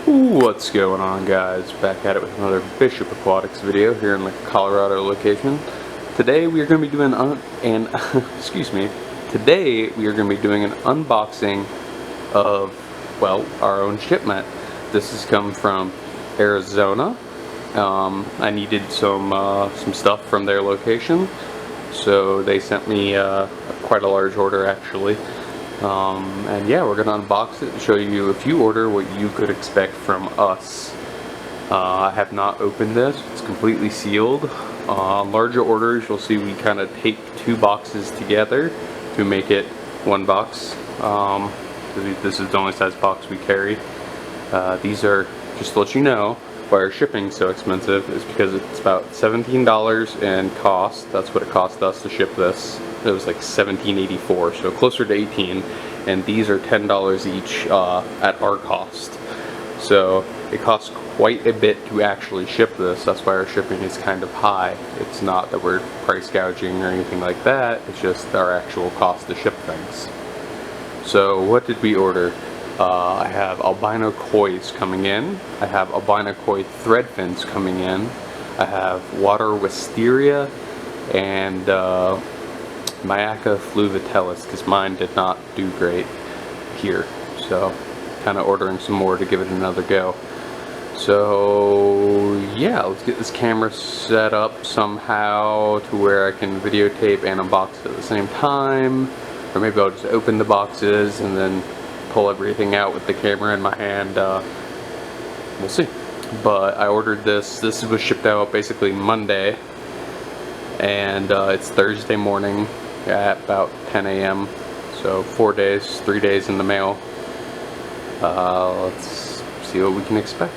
What's going on, guys? Back at it with another Bishop Aquatics video here in the Colorado location. Today we are going to be doing Today we are going to be doing an unboxing of, well, our own shipment. This has come from Arizona. I needed some stuff from their location, so they sent me quite a large order actually. And yeah, we're gonna unbox it and show you, if you order, what you could expect from us. I have not opened this. It's completely sealed. On larger orders, you'll see we kind of tape 2 boxes together to make it 1 box. This is the only size box we carry. These are, just to let you know, why our shipping's so expensive is because it's about $17 in cost. That's what it cost us to ship this. It was like $17.84, so closer to $18, and these are $10 each at our cost. So it costs quite a bit to actually ship this. That's why our shipping is kind of high. It's not that we're price gouging or anything like that. It's just our actual cost to ship things. So what did we order? I have Albino Kois coming in. I have Albino Koi thread fins coming in. I have water Wisteria and Myaca fluviatilis, because mine did not do great here. So kind of ordering some more to give it another go. So yeah, let's get this camera set up somehow to where I can videotape and unbox it at the same time. Or maybe I'll just open the boxes and then pull everything out with the camera in my hand. We'll see. But I ordered this. This was shipped out basically Monday, and it's Thursday morning at about 10 a.m. So 4 days, 3 days in the mail. Let's see what we can expect.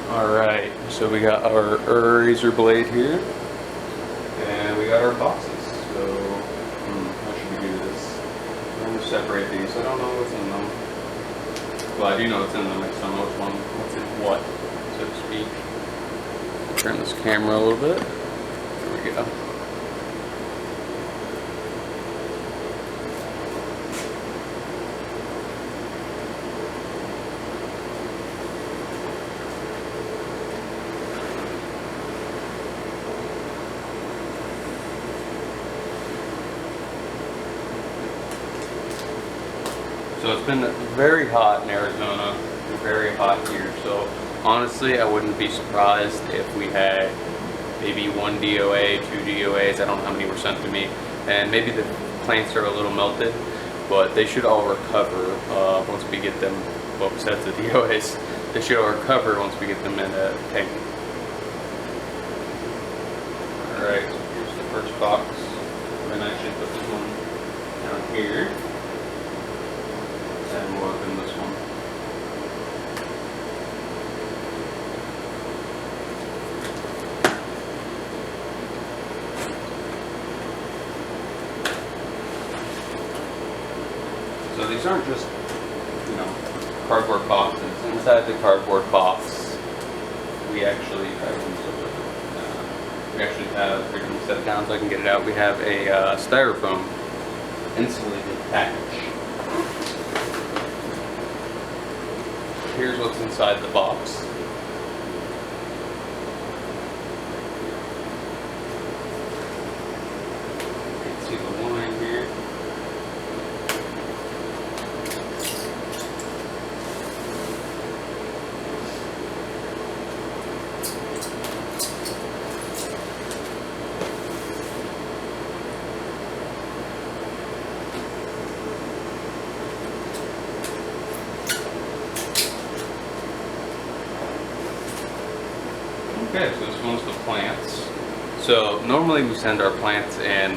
Alright, so we got our razor blade here, and we got our boxes. So how should we do this? I'm going to separate these. I don't know what's in them. Well, I do know what's in them. I just don't know what's in what, so to speak. Turn this camera a little bit. There we go. So it's been very hot in Arizona, very hot here, so honestly I wouldn't be surprised if we had maybe 1 DOA, 2 DOAs, I don't know how many were sent to me, and maybe the plants are a little melted, but they should all recover once we get them, well, besides the DOAs, they should all recover once we get them in a tank. Alright, so here's the first box. I'm going to actually put this one down here. And we'll open this one. So these aren't just, cardboard boxes. Inside the cardboard box, we actually have, we're going to set it down so I can get it out. We have a styrofoam insulated package. Here's what's inside the box. You can see the line here. Okay, so this one's the plants. So normally we send our plants and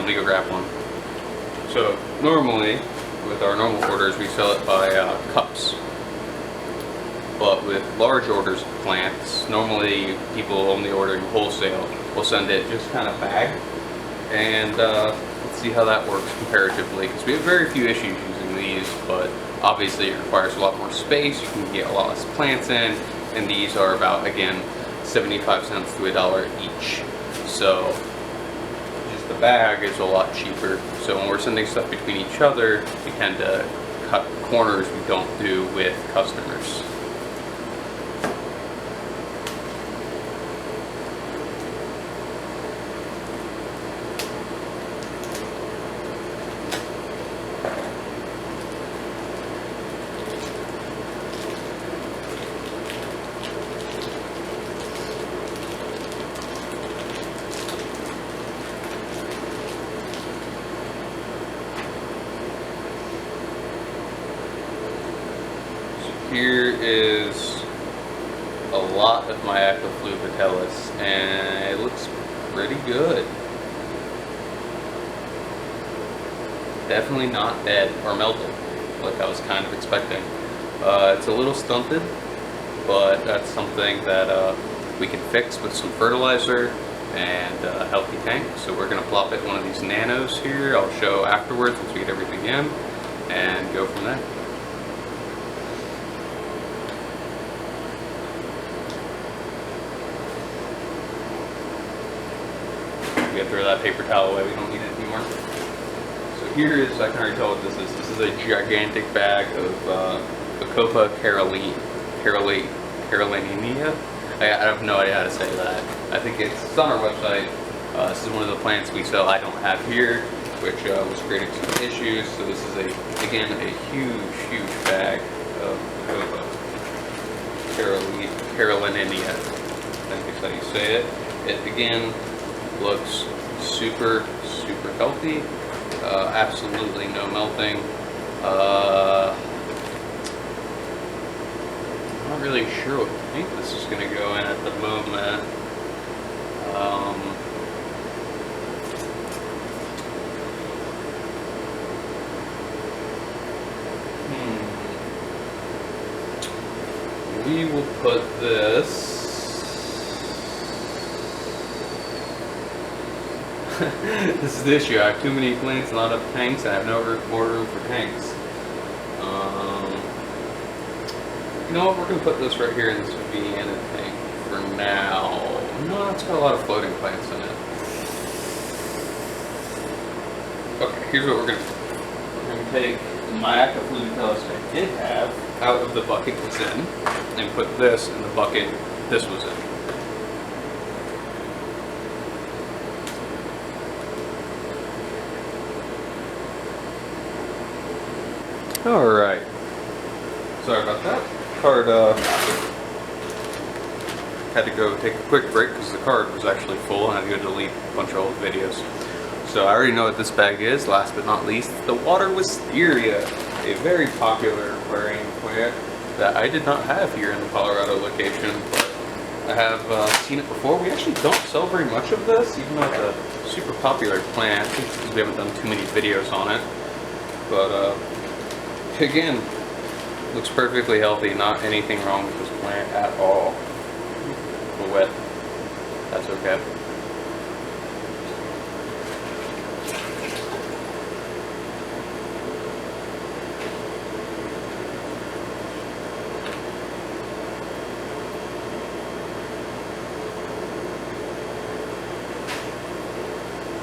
legal wrap one. So normally with our normal orders we sell it by cups. But with large orders of plants, normally people only ordering wholesale will send it just kind of bagged. And let's see how that works comparatively, because we have very few issues using these, but obviously it requires a lot more space. You can get a lot less plants in. And these are about, again, 75 cents to $1 each. So just the bag is a lot cheaper. So when we're sending stuff between each other, we tend to cut corners we don't do with customers. Here is a lot of my Aquaflu Vitellus, and it looks pretty good. Definitely not dead or melted, like I was kind of expecting. It's a little stunted, but that's something that we can fix with some fertilizer and a healthy tank. So we're going to plop it in one of these nanos here. I'll show afterwards once we get everything in, and go from there. We gotta throw that paper towel away, we don't need it anymore. So here is, I can already tell what this is. This is a gigantic bag of Bacopa carolinea. I have no idea how to say that. I think it's on our website. This is one of the plants we sell I don't have here, which was creating some issues. So this is, again, a huge bag of Bacopa carolinea. I think that's how you say it. It, again, looks super healthy. Absolutely no melting. I'm not really sure what tank this is going to go in at the moment. We will put this. This is the issue. I have too many plants, not enough tanks, and I have no more room for tanks. You know what? We're going to put this right here, and this would be in a tank for now. No, it's got a lot of floating plants in it. Okay, here's what we're going to do. We're going to take my Aquaflu Vitellus I did have out of the bucket it's in, and put this in the bucket this was in. Alright, sorry about that. Card had to go take a quick break because the card was actually full and I had to go delete a bunch of old videos. So I already know what this bag is. Last but not least, the water Wisteria, a very popular aquarium plant that I did not have here in the Colorado location, but I have seen it before. We actually don't sell very much of this, even though it's a super popular plant, because we haven't done too many videos on it. But again, looks perfectly healthy, not anything wrong with this plant at all. The wet, that's okay.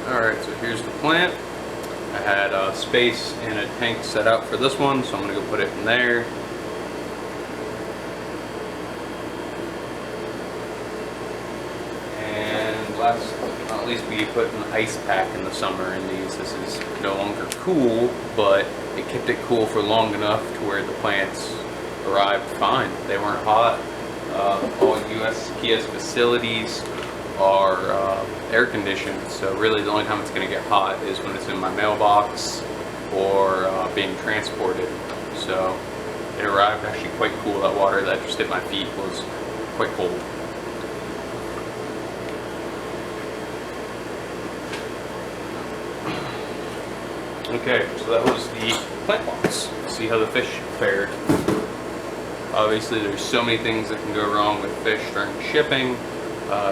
Alright, so here's the plant. I had space in a tank set out for this one, so I'm going to go put it in there. And last but not least, we put an ice pack in the summer in these. This is no longer cool, but it kept it cool for long enough to where the plants arrived fine. They weren't hot. All USPS facilities are air conditioned, so really the only time it's going to get hot is when it's in my mailbox or being transported. So it arrived actually quite cool. That water that just hit my feet was quite cold. Okay, so that was the plant box. See how the fish fared. Obviously there's so many things that can go wrong with fish during shipping.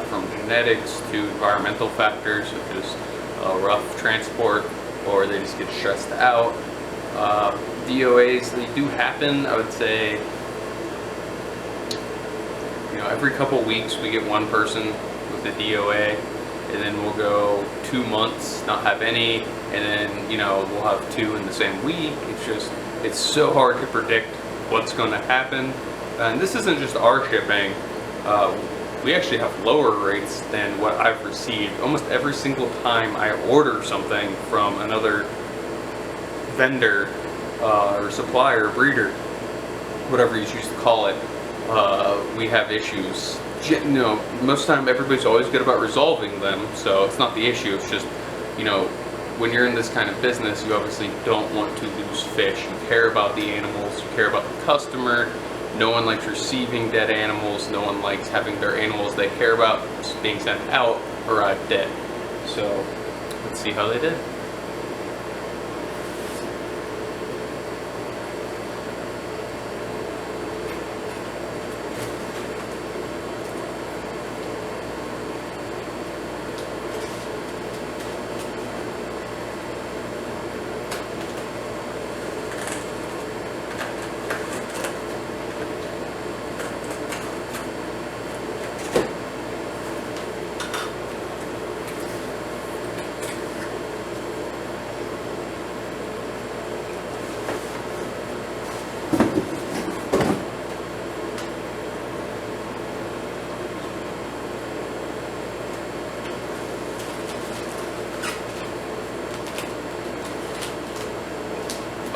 From genetics to environmental factors such as rough transport, or they just get stressed out. DOAs, they do happen. I would say, you know, every couple weeks we get one person with a DOA, and then we'll go 2 months not have any, and then, you know, we'll have two in the same week. It's just, It's so hard to predict what's going to happen. And this isn't just our shipping. We actually have lower rates than what I've received almost every single time I order something from another vendor or supplier, breeder, whatever you choose to call it. We have issues. You know, most of the time everybody's always good about resolving them, so it's not the issue. It's just, you know, when you're in this kind of business, you obviously don't want to lose fish. You care about the animals, you care about the customer. No one likes receiving dead animals. No one likes having their animals they care about being sent out arrive dead. So let's see how they did.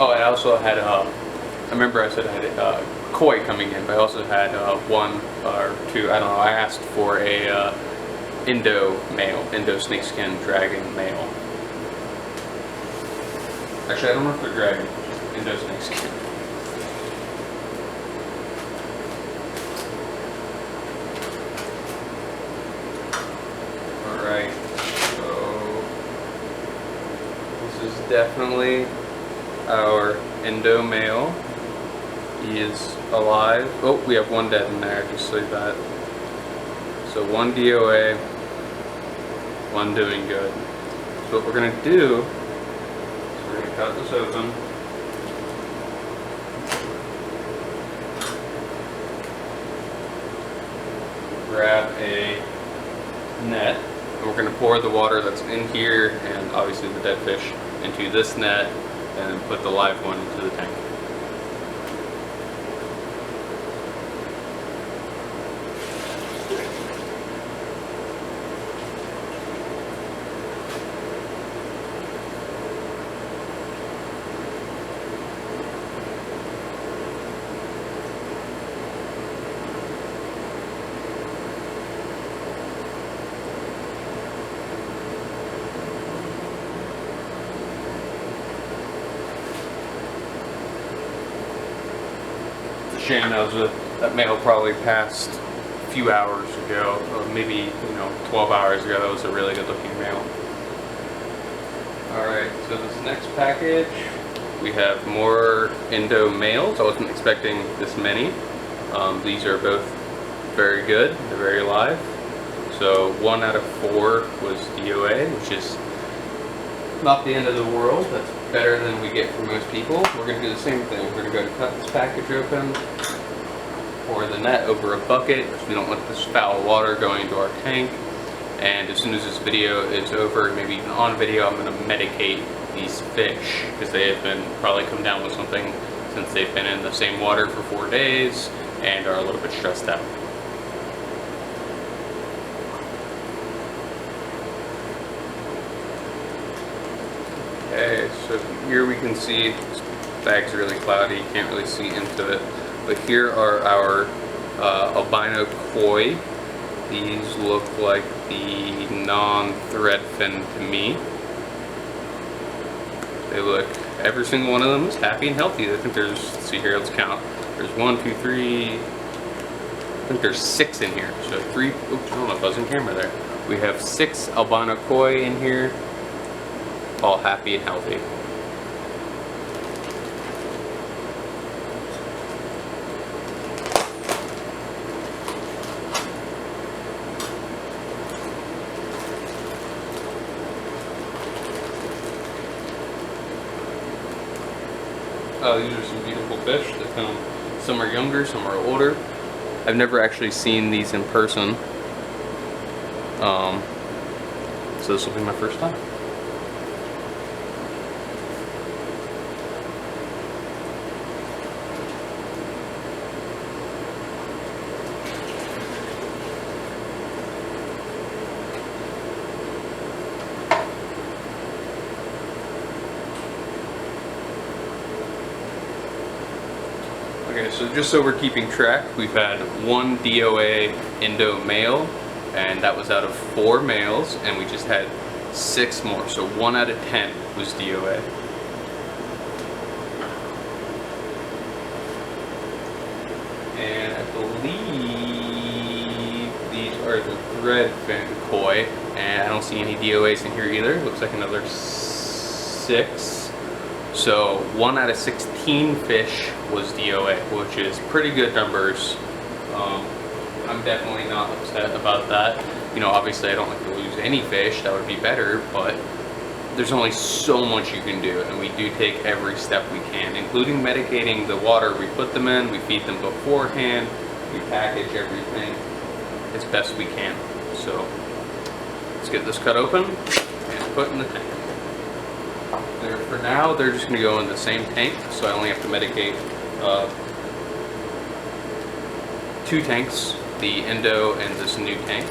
Oh, I also had, I remember I said I had koi coming in, but I also had one or two, I don't know, I asked for a Indo male, Indo snakeskin dragon male. Actually, I don't know if they're dragon, just Indo snakeskin. Alright, so this is definitely our Indo male. He is alive. Oh, we have one dead in there, just like that. So one DOA, one doing good. So what we're going to do is we're going to cut this open. Grab a net, and we're going to pour the water that's in here and obviously the dead fish into this net, and then put the live one into the tank. Shame that male probably passed a few hours ago, or maybe 12 hours ago. That was a really good looking male. Alright, so this next package, we have more Indo males. I wasn't expecting this many. These are both very good, they're very alive. So 1 out of 4 was DOA, which is not the end of the world. That's better than we get from most people. We're going to do the same thing. We're going to go to cut this package open, pour the net over a bucket because we don't want this foul water going into our tank. And as soon as this video is over, maybe even on video, I'm going to medicate these fish because they have been probably come down with something since they've been in the same water for 4 days and are a little bit stressed out. Okay, so here we can see, this bag's really cloudy, you can't really see into it, but here are our Albino Koi. These look like the non-thread fin to me. They look, every single one of them is happy and healthy. I think there's, let's see here, let's count. There's 1, 2, 3, I think there's 6 in here. So 3, oops, I don't know if I was in camera there. We have 6 Albino Koi in here, all happy and healthy. These are some beautiful fish. They come, some are younger, some are older. I've never actually seen these in person, so this will be my first time. Okay, so just so we're keeping track, we've had 1 DOA Indo male, and that was out of 4 males, and we just had 6 more, so 1 out of 10 was DOA. And I believe these are the threadfin koi, and I don't see any DOAs in here either. Looks like another 6. So 1 out of 16 fish was DOA, which is pretty good numbers. I'm definitely not upset about that. You know, obviously I don't like to lose any fish, that would be better, but there's only so much you can do, and we do take every step we can, including medicating the water we put them in. We feed them beforehand, we package everything as best we can. So let's get this cut open and put in the tank. For now, they're just going to go in the same tank, so I only have to medicate 2 tanks, the Indo and this new tank.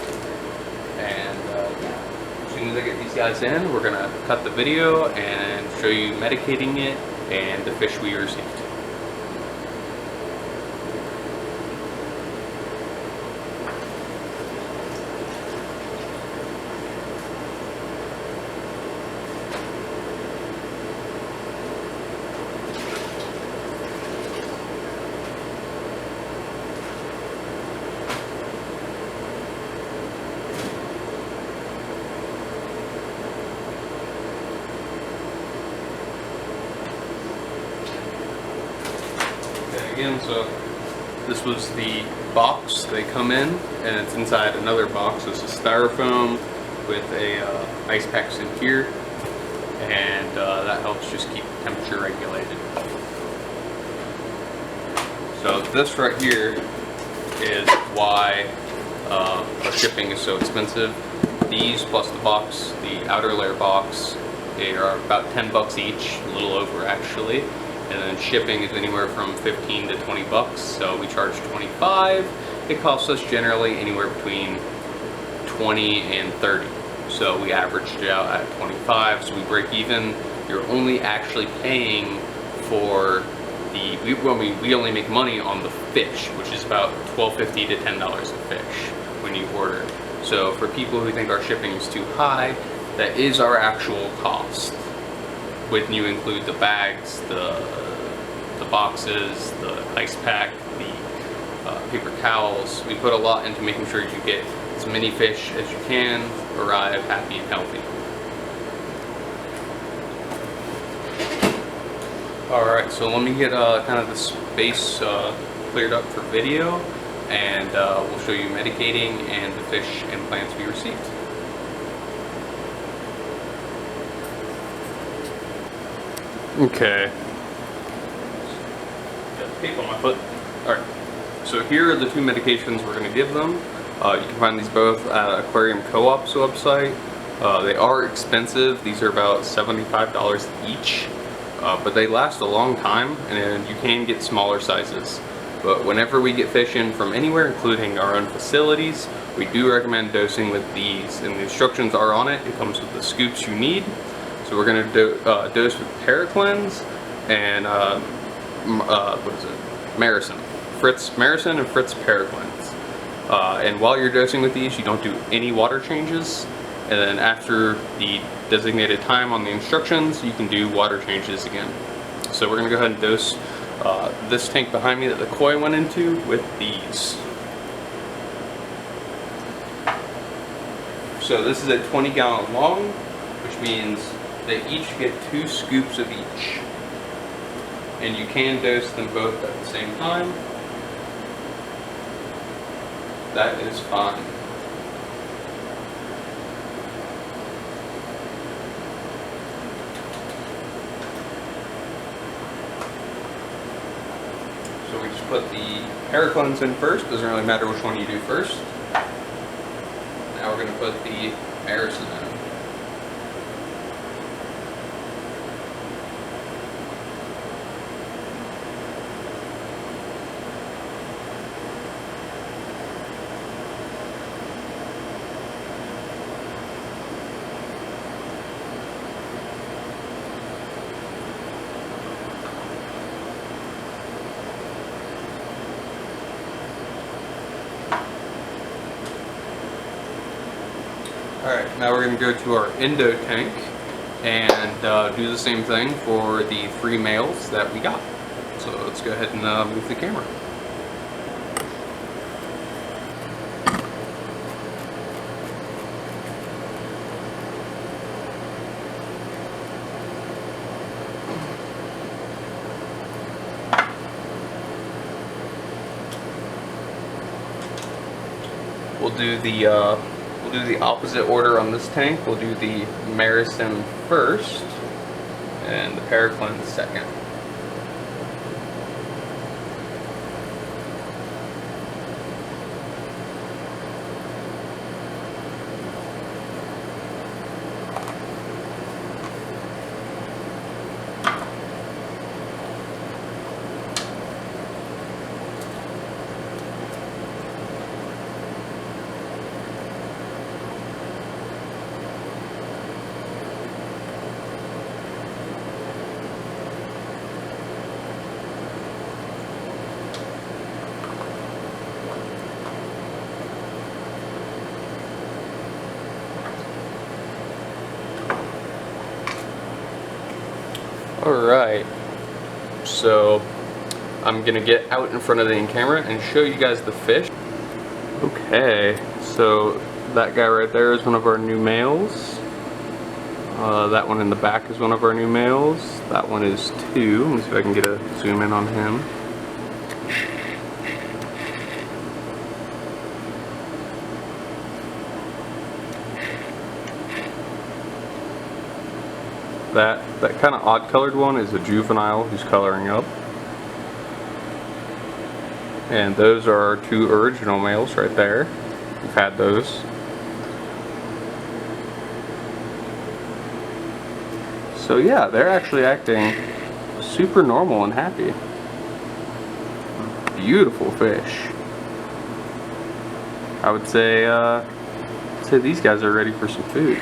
And as soon as I get these guys in, we're going to cut the video and show you medicating it and the fish we received. Again, so this was the box they come in, and it's inside another box. It's a styrofoam with a ice packs in here, and that helps just keep the temperature regulated. So this right here is why our shipping is so expensive. These plus the box, the outer layer box, they are about 10 bucks each, a little over actually. And then shipping is anywhere from 15 to 20 bucks, so we charge 25. It costs us generally anywhere between 20 and 30. So we averaged it out at 25, so we break even. You're only actually paying for the, we only make money on the fish, which is about $12.50 to $10 a fish when you order. So for people who think our shipping is too high, that is our actual cost. When you include the bags, the boxes, the ice pack, the paper towels, we put a lot into making sure you get as many fish as you can arrive happy and healthy. Alright, so let me get kind of the space cleared up for video, and we'll show you medicating and the fish and plants we received. Okay. Got tape on my foot. Alright. So here are the 2 medications we're going to give them. You can find these both at Aquarium Co-op's website. They are expensive. These are about $75 each. But they last a long time, and you can get smaller sizes. But whenever we get fish in from anywhere, including our own facilities, we do recommend dosing with these. And the instructions are on it. It comes with the scoops you need. So we're going to dose with Paraclens and what is it? Maricin. Maricin and Fritz Paraclens. And while you're dosing with these, you don't do any water changes. And then after the designated time on the instructions, you can do water changes again. So we're going to go ahead and dose this tank behind me that the koi went into with these. So this is a 20-gallon long, which means they each get 2 scoops of each. And you can dose them both at the same time. That is fine. So we just put the Paraclens in first. Doesn't really matter which one you do first. Now we're going to put the Maricin in. Alright, now we're going to go to our endo tank and do the same thing for the 3 males that we got. So let's go ahead and move the camera. We'll do the opposite order on this tank. We'll do the Meristem first and the Paraclin second. Alright, so I'm gonna get out in front of the camera and show you guys the fish. Okay, so that guy right there is one of our new males. That one in the back is one of our new males. That one is 2. Let me see if I can get a zoom in on him. That kind of odd colored one is a juvenile who's coloring up. And those are our 2 original males right there. We've had those. So yeah, they're actually acting super normal and happy. Beautiful fish. I would say these guys are ready for some food.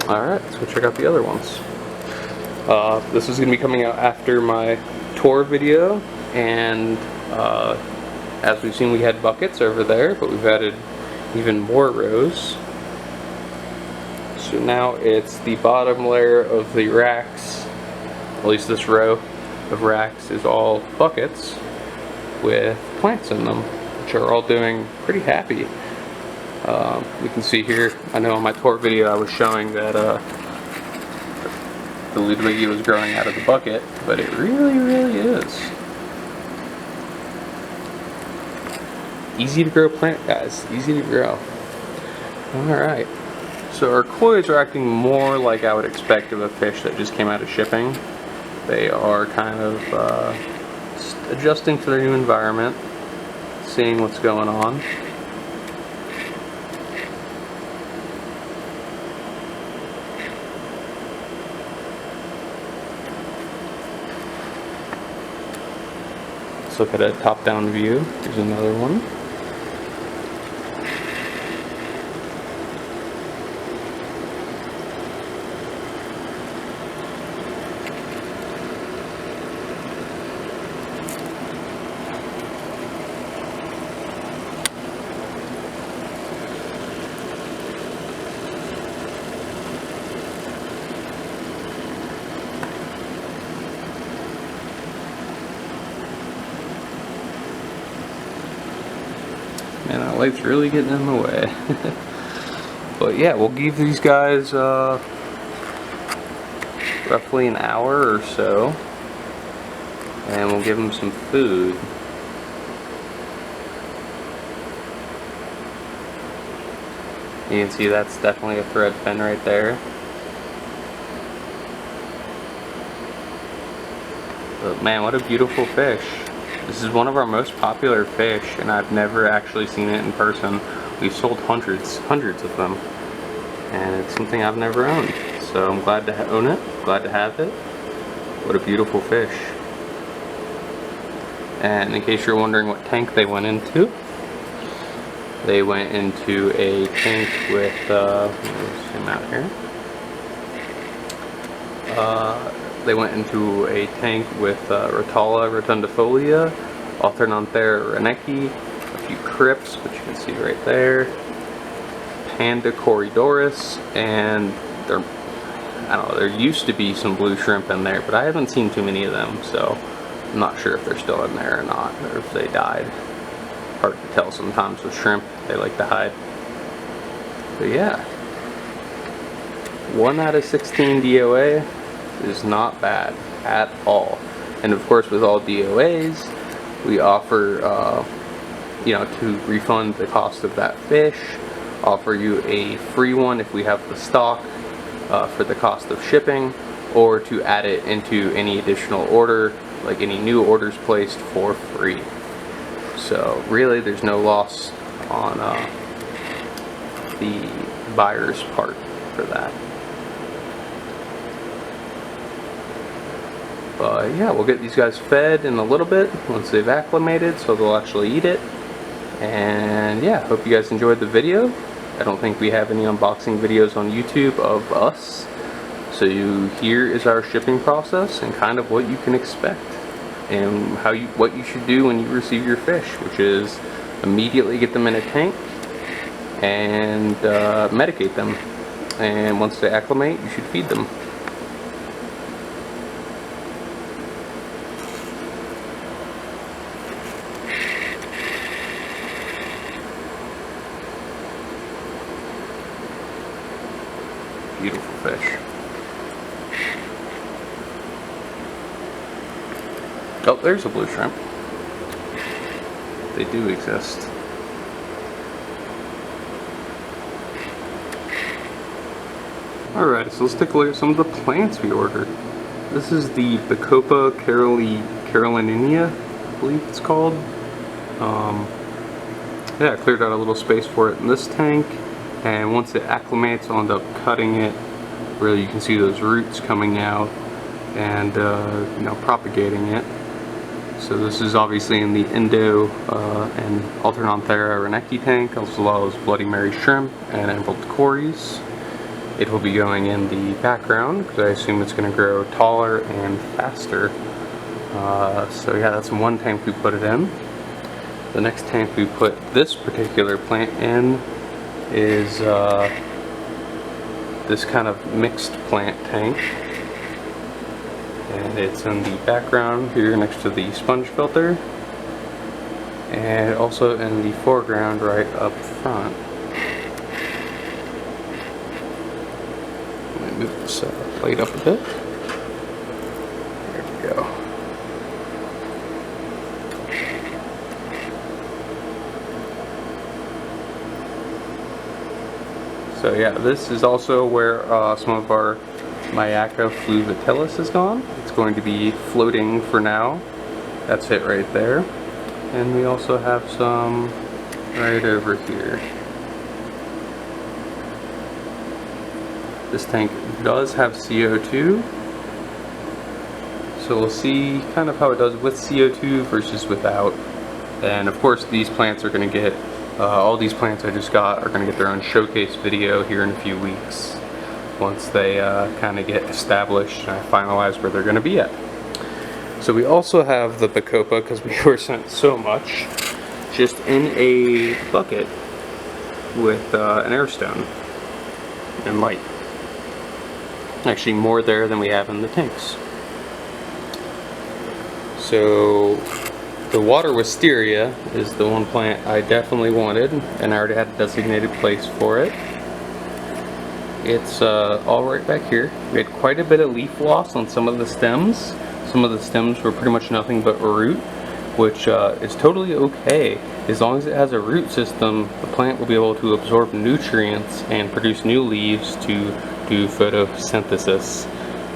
Alright, let's go check out the other ones. This is going to be coming out after my tour video, and as we've seen, we had buckets over there, but we've added even more rows. So now it's the bottom layer of the racks, at least this row of racks is all buckets with plants in them, which are all doing pretty happy. You can see here, I know on my tour video I was showing that the Ludwigi was growing out of the bucket, but it really is. Easy to grow plant, guys. Easy to grow. Alright. So our kois are acting more like I would expect of a fish that just came out of shipping. They are kind of adjusting to their new environment, seeing what's going on. Look at a top-down view. Here's another one. Man, that light's really getting in the way. But yeah, we'll give these guys roughly an hour or so, and we'll give them some food. You can see that's definitely a thread fin right there. But man, what a beautiful fish. This is one of our most popular fish, and I've never actually seen it in person. We've sold hundreds of them, and it's something I've never owned. So I'm glad to own it, glad to have it. What a beautiful fish. And in case you're wondering what tank they went into, they went into a tank with, let me zoom out here. They went into a tank with Rotala rotundifolia, Alternanthera reneki, a few crypts, which you can see right there, Panda corydoris, and I don't know, there used to be some blue shrimp in there, but I haven't seen too many of them, so I'm not sure if they're still in there or not, or if they died. Hard to tell sometimes with shrimp, they like to hide. But yeah, 1 out of 16 DOA is not bad at all. And of course, with all DOAs, we offer, you know, to refund the cost of that fish, offer you a free one if we have the stock for the cost of shipping, or to add it into any additional order, like any new orders placed, for free. So really, there's no loss on the buyer's part for that. But yeah, we'll get these guys fed in a little bit once they've acclimated, so they'll actually eat it. And yeah, hope you guys enjoyed the video. I don't think we have any unboxing videos on YouTube of us. So here is our shipping process and kind of what you can expect, and what you should do when you receive your fish, which is immediately get them in a tank and medicate them. And once they acclimate, you should feed them. Beautiful fish. Oh, there's a blue shrimp. They do exist. Alright, so let's take a look at some of the plants we ordered. This is the Bacopa carolinia, I believe it's called. Yeah, I cleared out a little space for it in this tank, and once it acclimates, I'll end up cutting it. Really, you can see those roots coming out and you know, propagating it. So this is obviously in the Indo and Alternanthera reneki tank, as well as Bloody Mary shrimp and emerald cories. It will be going in the background because I assume it's going to grow taller and faster. So yeah, that's one tank we put it in. The next tank we put this particular plant in is this kind of mixed plant tank. And it's in the background here next to the sponge filter, and also in the foreground right up front. Let me move this plate up a bit. There we go. So yeah, this is also where some of our Myaka fluviatilis is gone. It's going to be floating for now. That's it right there. And we also have some right over here. This tank does have CO2. So we'll see kind of how it does with CO2 versus without. And of course, these plants are going to get, all these plants I just got are going to get their own showcase video here in a few weeks, once they kind of get established and I finalize where they're going to be at. So we also have the Bacopa, because we were sent so much, just in a bucket with an air stone and light. Actually more there than we have in the tanks. So the water wisteria is the one plant I definitely wanted, and I already had a designated place for it. It's all right back here. We had quite a bit of leaf loss on some of the stems. Some of the stems were pretty much nothing but root, which is totally okay. As long as it has a root system, the plant will be able to absorb nutrients and produce new leaves to do photosynthesis.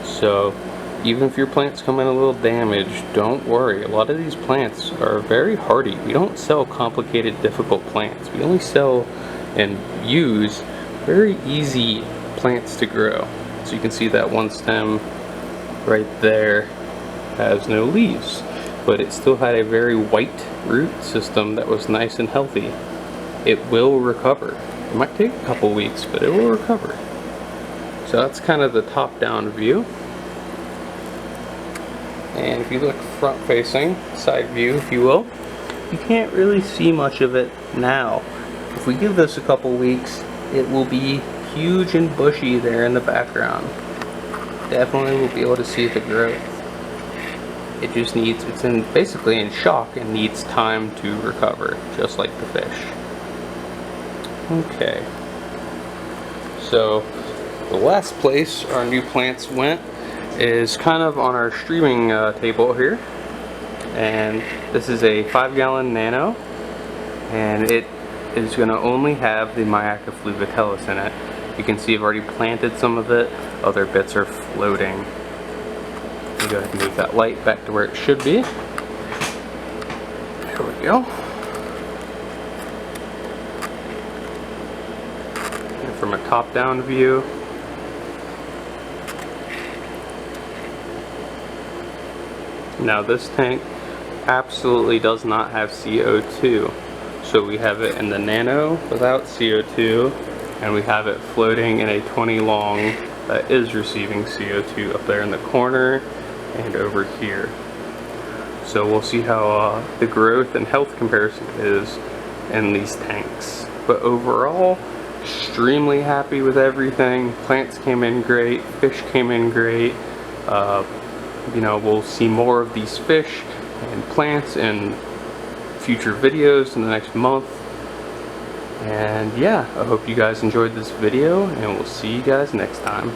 So even if your plants come in a little damaged, don't worry. A lot of these plants are very hardy. We don't sell complicated, difficult plants. We only sell and use very easy plants to grow. So you can see that one stem right there has no leaves, but it still had a very white root system that was nice and healthy. It will recover. It might take a couple weeks, but it will recover. So that's kind of the top-down view. And if you look front facing, side view if you will, you can't really see much of it now. If we give this a couple weeks, it will be huge and bushy there in the background. Definitely will be able to see the growth. It just needs, basically in shock and needs time to recover, just like the fish. Okay. So the last place our new plants went is kind of on our streaming table here. And this is a 5-gallon nano, and it is going to only have the Myaca fluviatilis in it. You can see I've already planted some of it. Other bits are floating. I'll go ahead and move that light back to where it should be. There we go. And from a top-down view, now this tank absolutely does not have CO2. So we have it in the nano without CO2, and we have it floating in a 20 long that is receiving CO2 up there in the corner and over here. So we'll see how the growth and health comparison is in these tanks. But overall, extremely happy with everything. Plants came in great, fish came in great. You know, we'll see more of these fish and plants in future videos in the next month. And yeah, I hope you guys enjoyed this video, and we'll see you guys next time.